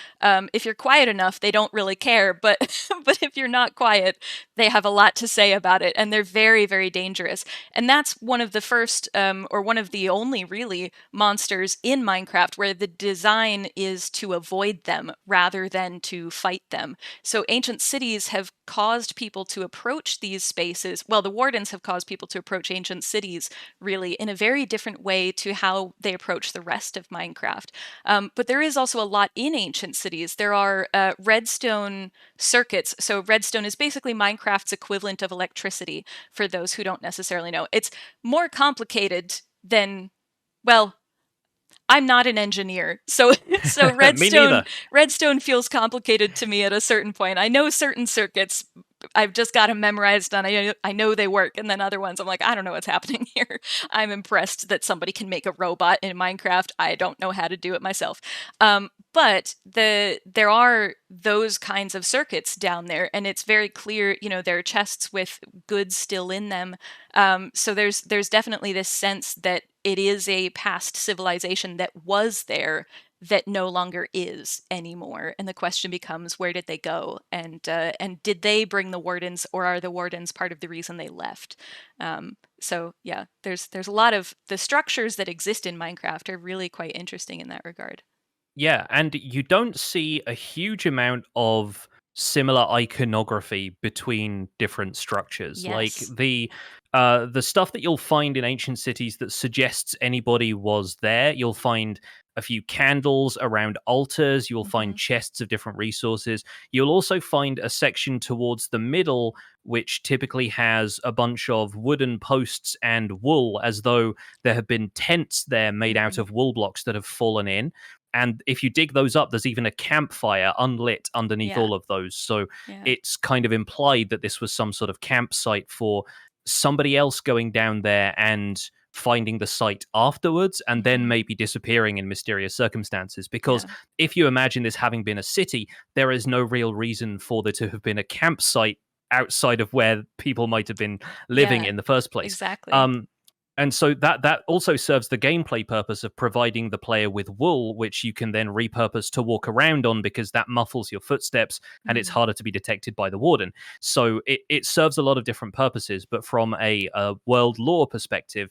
If you're quiet enough, they don't really care, but but if you're not quiet, they have a lot to say about it, and they're very, very dangerous. And that's one of the first, or one of the only really monsters in Minecraft where the design is to avoid them rather than to fight them. So ancient cities have caused people to approach these spaces. Well, the wardens have caused people to approach ancient cities really in a very different way to how they approach the rest of Minecraft. But there is also a lot in ancient cities. There are redstone circuits. So redstone is basically Minecraft's equivalent of electricity, for those who don't necessarily know. It's more complicated than, well, I'm not an engineer. So so Me redstone neither. redstone feels complicated to me at a certain point. I know certain circuits, I've just got them memorized and I know they work, and then other ones I'm like, I don't know what's happening here. I'm impressed that somebody can make a robot in Minecraft. I don't know how to do it myself. But there are those kinds of circuits down there, and it's very clear, there are chests with goods still in them. So there's definitely this sense that it is a past civilization that was there that no longer is anymore. And the question becomes, where did they go? And did they bring the wardens, or are the wardens part of the reason they left? So yeah, there's a lot of the structures that exist in Minecraft are really quite interesting in that regard. Yeah, and you don't see a huge amount of similar iconography between different structures. Like Yes. the stuff that you'll find in ancient cities that suggests anybody was there. You'll find a few candles around altars, you'll find Hmm. chests of different resources. You'll also find a section towards the middle which typically has a bunch of wooden posts and wool, as though there have been tents there made out Hmm. of wool blocks that have fallen in. And if you dig those up, there's even a campfire unlit underneath Yeah. all of those. So Yeah. it's kind of implied that this was some sort of campsite for somebody else going down there and finding the site afterwards, and then Hmm. maybe disappearing in mysterious circumstances. Because Yeah. if you imagine this having been a city, there is no real reason for there to have been a campsite outside of where people might have been living Yeah. in the first place. Exactly. Um, and so that also serves the gameplay purpose of providing the player with wool, which you can then repurpose to walk around on, because that muffles your footsteps and it's Hmm. harder to be detected by the warden. So it serves a lot of different purposes. But from a world lore perspective,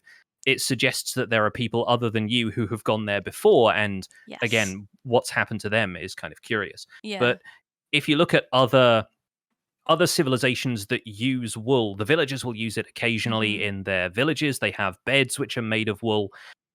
it suggests that there are people other than you who have gone there before. And Yes. again, what's happened to them is kind of curious. Yeah. But if you look at other civilizations that use wool, the villagers will use it Hmm. occasionally in their villages. They have beds which are made of wool.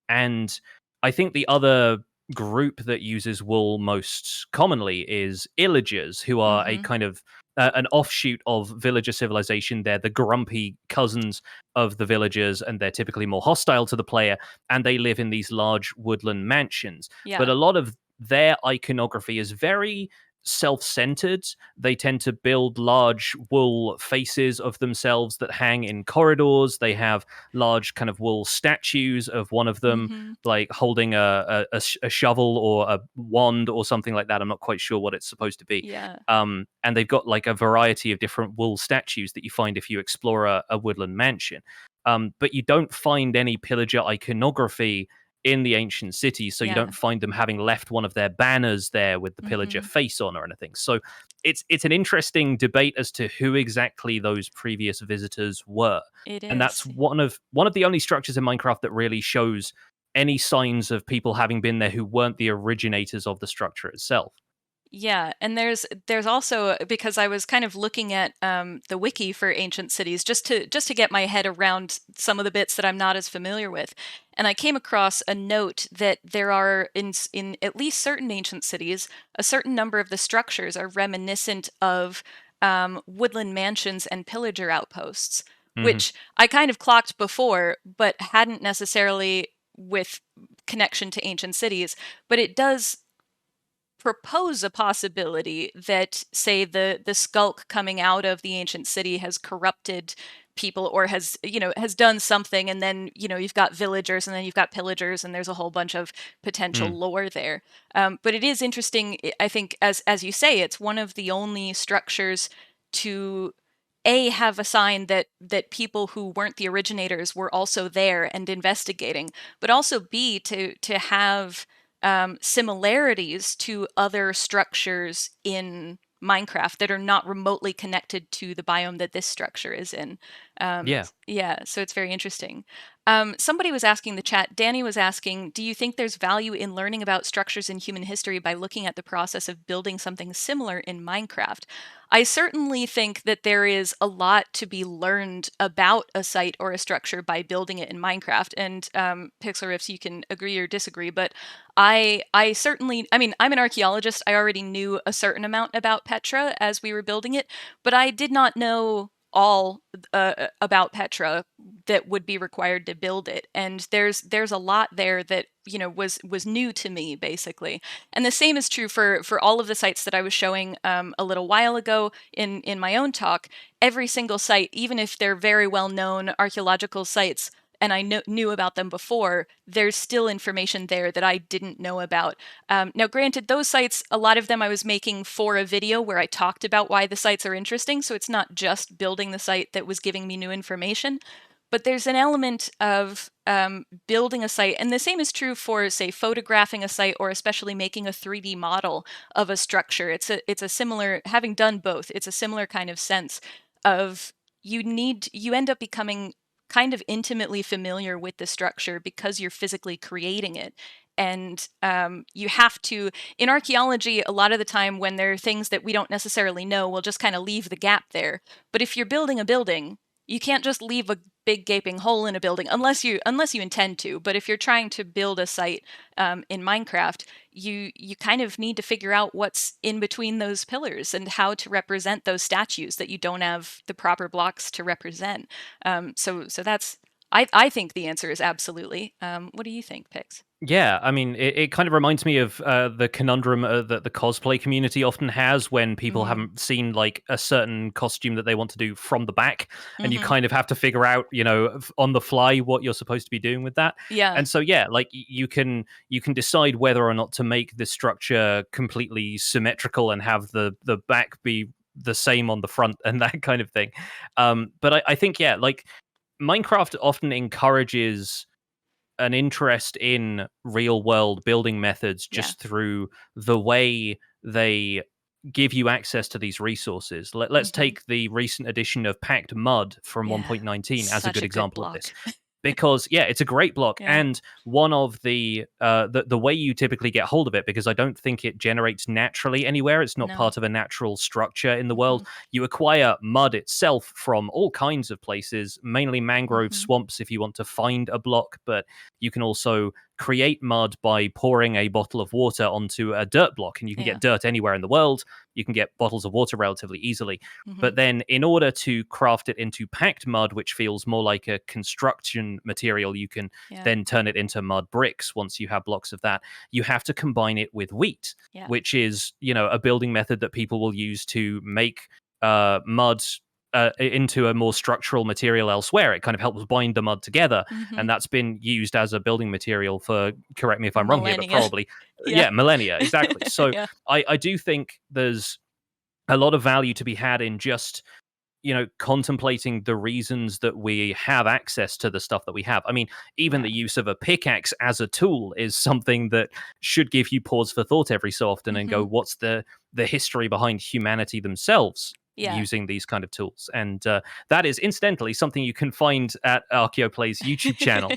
And I think the other group that uses wool most commonly is illagers, who are a kind of an offshoot of villager civilization. They're the grumpy cousins of the villagers, and they're typically more hostile to the player, and they live in these large woodland mansions. But Yeah. a lot of their iconography is very self-centered. They tend to build large wool faces of themselves that hang in corridors. They have large kind of wool statues of one of them, like holding a shovel or a wand or something like that. I'm not quite sure what it's supposed to be. Yeah. And they've got like a variety of different wool statues that you find if you explore a woodland mansion. But you don't find any pillager iconography in the ancient cities, so you Yeah. don't find them having left one of their banners there with the pillager face on or anything. So it's an interesting debate as to who exactly those previous visitors were. It And that's is. one of the only structures in Minecraft that really shows any signs of people having been there who weren't the originators of the structure itself. Yeah, and there's also, because I was kind of looking at the wiki for ancient cities just to get my head around some of the bits that I'm not as familiar with, and I came across a note that there are in at least certain ancient cities, a certain number of the structures are reminiscent of woodland mansions and pillager outposts, Hmm. which I kind of clocked before, but hadn't necessarily with connection to ancient cities. But it does propose a possibility that, say, the skulk coming out of the ancient city has corrupted people, or has, has done something, and then, you've got villagers and then you've got pillagers, and there's a whole bunch of potential Mm. lore there. But it is interesting. I think, as you say, it's one of the only structures to have a sign that people who weren't the originators were also there and investigating, but also b to have similarities to other structures in Minecraft that are not remotely connected to the biome that this structure is in. Yeah. Yeah, so it's very interesting. Somebody was asking the chat, Danny was asking, do you think there's value in learning about structures in human history by looking at the process of building something similar in Minecraft? I certainly think that there is a lot to be learned about a site or a structure by building it in Minecraft. And Pixlriffs, you can agree or disagree, but I certainly, I mean, I'm an archaeologist. I already knew a certain amount about Petra as we were building it, but I did not know all about Petra that would be required to build it. And there's a lot there that, was new to me, basically. And the same is true for all of the sites that I was showing a little while ago in my own talk. Every single site, even if they're very well known archaeological sites, and I knew about them before, there's still information there that I didn't know about. Now, granted, those sites, a lot of them I was making for a video where I talked about why the sites are interesting, so it's not just building the site that was giving me new information. But there's an element of building a site, and the same is true for, say, photographing a site, or especially making a 3D model of a structure. It's a similar, having done both, it's a similar kind of sense of you end up becoming kind of intimately familiar with the structure because you're physically creating it. And you have to, in archaeology, a lot of the time when there are things that we don't necessarily know, we'll just kind of leave the gap there. But if you're building a building, you can't just leave a big gaping hole in a building unless you intend to. But if you're trying to build a site in Minecraft, you kind of need to figure out what's in between those pillars and how to represent those statues that you don't have the proper blocks to represent. So that's, I think the answer is absolutely. What do you think, Pix? Yeah, I mean, it kind of reminds me of the conundrum that the cosplay community often has when people Mm-hmm. haven't seen like a certain costume that they want to do from the back, and you Mm-hmm. kind of have to figure out, on the fly what you're supposed to be doing with that. Yeah. And so, yeah, like you can decide whether or not to make the structure completely symmetrical and have the back be the same on the front and that kind of thing. But I think, yeah, like Minecraft often encourages an interest in real world building methods Yeah. just through the way they give you access to these resources. Let's Mm-hmm. take the recent edition of Packed Mud from Yeah. 1.19 as a Such good a good example of this. block. Because yeah, it's a great block, Yeah. and one of the way you typically get hold of it, because I don't think it generates naturally anywhere. It's not No. part of a natural structure in the Mm-hmm. world. You acquire mud itself from all kinds of places, mainly mangrove Mm-hmm. swamps if you want to find a block, but you can also create mud by pouring a bottle of water onto a dirt block, and you can get dirt anywhere in the world. You can get bottles of water relatively easily. But then in order to craft it into packed mud, which feels more like a construction material, you can then turn it into mud bricks once you have blocks of that. You have to combine it with wheat, which is, a building method that people will use to make mud into a more structural material elsewhere. It kind of helps bind the mud together, and that's been used as a building material for, correct me if I'm wrong here, but probably millennia, exactly. So I do think there's a lot of value to be had in just contemplating the reasons that we have access to the stuff that we have. I mean, even the use of a pickaxe as a tool is something that should give you pause for thought every so often, and go, what's the history behind humanity themselves using these kind of tools? And that is incidentally something you can find at ArchaeoPlay's YouTube channel.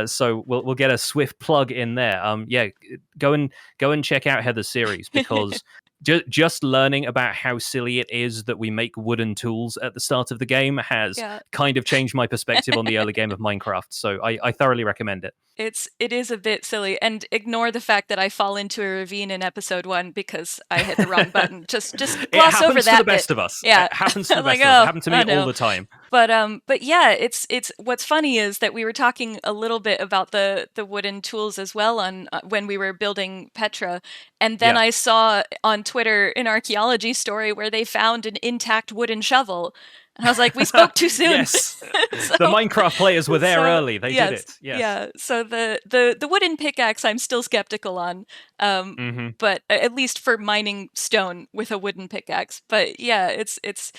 So we'll get a swift plug in there. Go and check out Heather's series, because just learning about how silly it is that we make wooden tools at the start of the game has kind of changed my perspective on the early game of Minecraft. So I thoroughly recommend it. It is a bit silly, and ignore the fact that I fall into a ravine in episode 1 because I hit the wrong button. Just gloss over that. It happens to the best of us. Yeah, it happens to the best of us. It happened to me all the time. But yeah, it's what's funny is that we were talking a little bit about the wooden tools as well on when we were building Petra, and then I saw on Twitter an archaeology story where they found an intact wooden shovel. And I was like, we spoke too soon. Yes. So, the Minecraft players were there early. They did it. Yes. Yeah. So the wooden pickaxe I'm still skeptical on. But at least for mining stone with a wooden pickaxe. But yeah, it's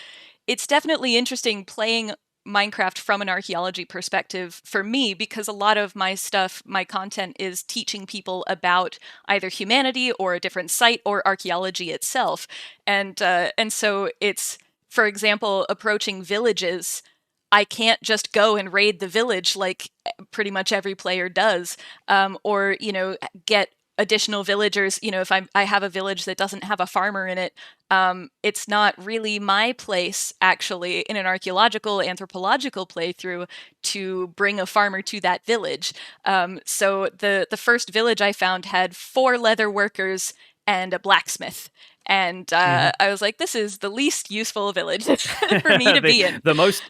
definitely interesting playing Minecraft from an archaeology perspective for me, because a lot of my stuff, my content is teaching people about either humanity or a different site or archaeology itself. And so it's, for example, approaching villages, I can't just go and raid the village like pretty much every player does, or, get additional villagers. If I have a village that doesn't have a farmer in it, it's not really my place, actually, in an archaeological, anthropological playthrough to bring a farmer to that village. So the first village I found had 4 leather workers and a blacksmith. And I was like, this is the least useful village for me to be in. The most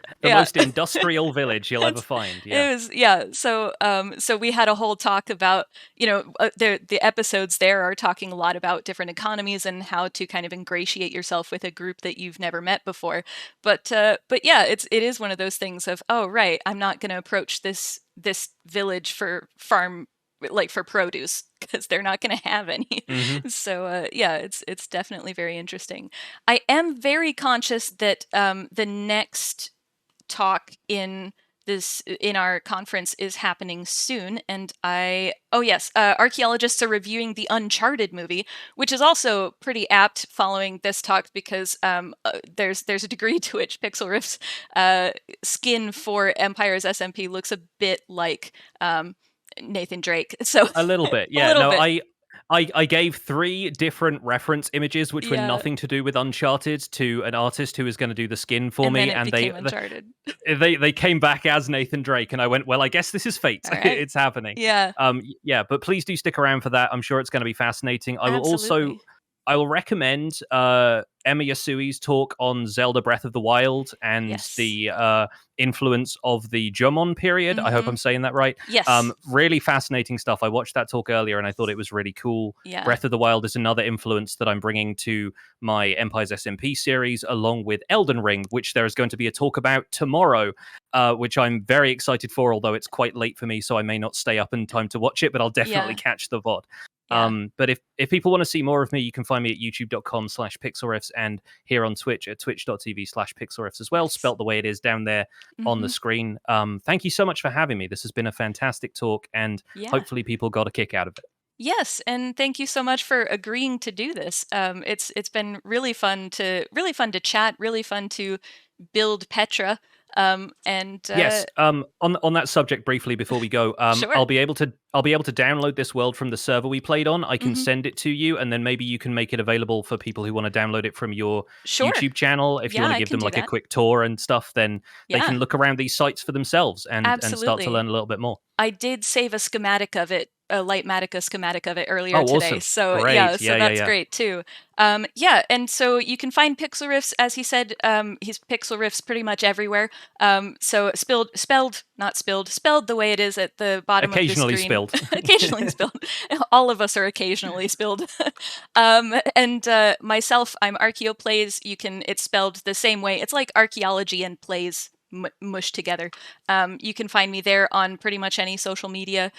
industrial village you'll ever find. Yeah. It was, so we had a whole talk about, the episodes there are talking a lot about different economies and how to kind of ingratiate yourself with a group that you've never met before. But yeah, it is one of those things of, oh, right, I'm not going to approach this village for for produce, because they're not going to have any. So yeah, it's definitely very interesting. I am very conscious that the next talk in our conference is happening soon, and archaeologists are reviewing the Uncharted movie, which is also pretty apt following this talk, because there's a degree to which Pixlriff's skin for Empires SMP looks a bit like Nathan Drake. So a little bit, yeah. I gave 3 different reference images which were nothing to do with Uncharted to an artist who was going to do the skin for me, and they came back as Nathan Drake, and I went, well, I guess this is fate. Right. It's happening. Yeah. But please do stick around for that. I'm sure it's going to be fascinating. I will recommend Emma Yasui's talk on Zelda Breath of the Wild and the influence of the Jomon period. I hope I'm saying that right. Yes. Really fascinating stuff. I watched that talk earlier and I thought it was really cool. Yeah. Breath of the Wild is another influence that I'm bringing to my Empires SMP series, along with Elden Ring, which there is going to be a talk about tomorrow, which I'm very excited for, although it's quite late for me, so I may not stay up in time to watch it, but I'll definitely catch the VOD. Yeah. But if people want to see more of me, you can find me at youtube.com/pixelriffs and here on Twitch at twitch.tv/pixelriffs as well, spelt the way it is down there on the screen. Thank you so much for having me. This has been a fantastic talk, and hopefully people got a kick out of it. Yes, and thank you so much for agreeing to do this. It's been really fun to chat, really fun to build Petra. Yes. On that subject briefly before we go, sure. I'll be able to download this world from the server we played on. I can send it to you, and then maybe you can make it available for people who want to download it from your YouTube channel. If you want to give them like a quick tour and stuff, then they can look around these sites for themselves and start to learn a little bit more. I did save a schematic of it a Lightmatica schematic of it earlier today. Awesome. So Great. yeah, so Yeah, that's yeah. great too. Yeah, and so you can find Pixlriffs, as he said, he's Pixlriffs pretty much everywhere. So spelled the way it is at the bottom of the screen. Occasionally spilled. Occasionally spilled. All of us are occasionally spilled. And myself, I'm ArchaeoPlays. It's spelled the same way. It's like archaeology and plays mushed together. You can find me there on pretty much any social media.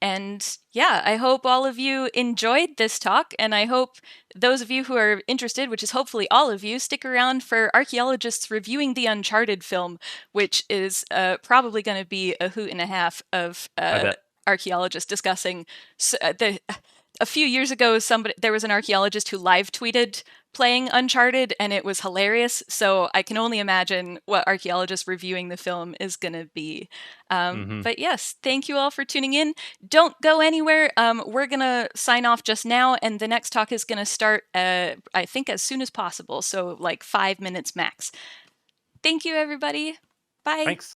And yeah, I hope all of you enjoyed this talk, and I hope those of you who are interested, which is hopefully all of you, stick around for archaeologists reviewing the Uncharted film, which is probably going to be a hoot and a half of archaeologists discussing a few years ago, there was an archaeologist who live tweeted playing Uncharted, and it was hilarious. So I can only imagine what archaeologists reviewing the film is going to be. But yes, thank you all for tuning in. Don't go anywhere. We're going to sign off just now, and the next talk is going to start, I think, as soon as possible. So like 5 minutes max. Thank you, everybody. Bye. Thanks.